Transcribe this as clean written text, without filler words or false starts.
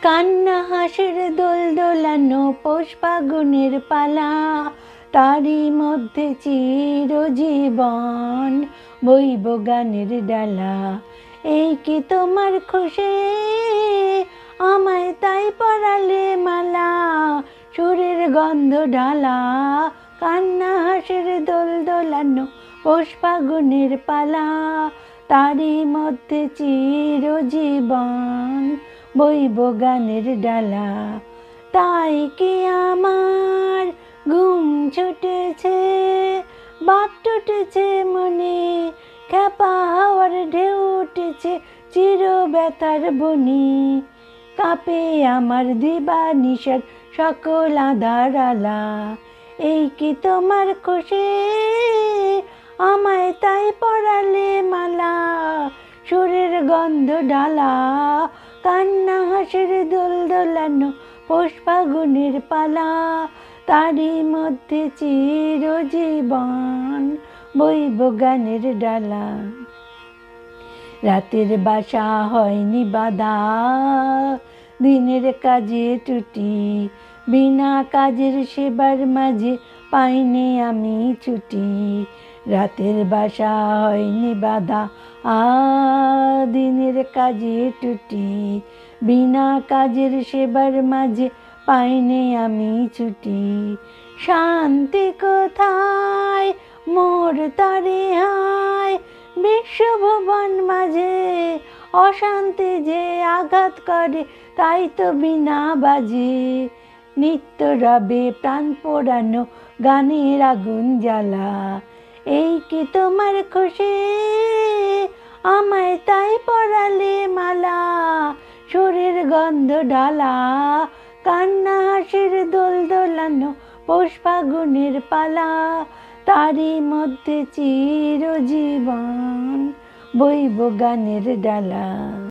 কান্না হাসির দোল দোলানো পৌষ ফাগুনের পালা, তারই মধ্যে চিরজীবন বইব গানের ডালা। এই কি তোমার খুশি, আমায় তাই পরালে মালা, সুরের গন্ধ ঢালা। কান্না হাসির দোল দোলানো পৌষ ফাগুনের পালা, তারই মধ্যে চিরজীবন বইব গানের ডালা। তাই কি আমার ঘুম ছুটেছে, বাক টুটেছে মনে, খ্যাপা হাওয়ার ঢেউ উঠেছে চির ব্যথার বনে। কাঁপে আমার দিবানিশার সকল আধার আলা। এই কি তোমার খুশি, আমায় তাই পরালে মালা, সুরের গন্ধ ঢালা। কান্না হাসির দোল দোলানো পৌষ ফাগুনের পালা, তারই মধ্যে চিরজীবন বইব গানের ডালা। রাতের বাসা হয়নি বাধা, দিনের কাজে টুটি, বিনা কাজের সেবার মাঝে পাইনি আমি ছুটি। রাতের বাসা হয়নি বাধা, দিনের কাজে টুটি, বিনা কাজের সেবার মাঝে পাইনি আমি ছুটি। শান্তি কোথায় মোর তরে হায়, বিশ্বভুবন মাঝে অশান্তি যে আঘাত করে, তাই তো বিনা বাজে নিত্য রবে প্রাণ পোড়ানো গানের আগুন জ্বালা। এই কি তোমার খুশি, আমায় তাই পরালে মালা, সুরের গন্ধ ঢালা। কান্না হাসির দোল দোলানো পৌষ ফাগুনের পালা, তারই মধ্যে চিরজীবন বইব গানের ডালা।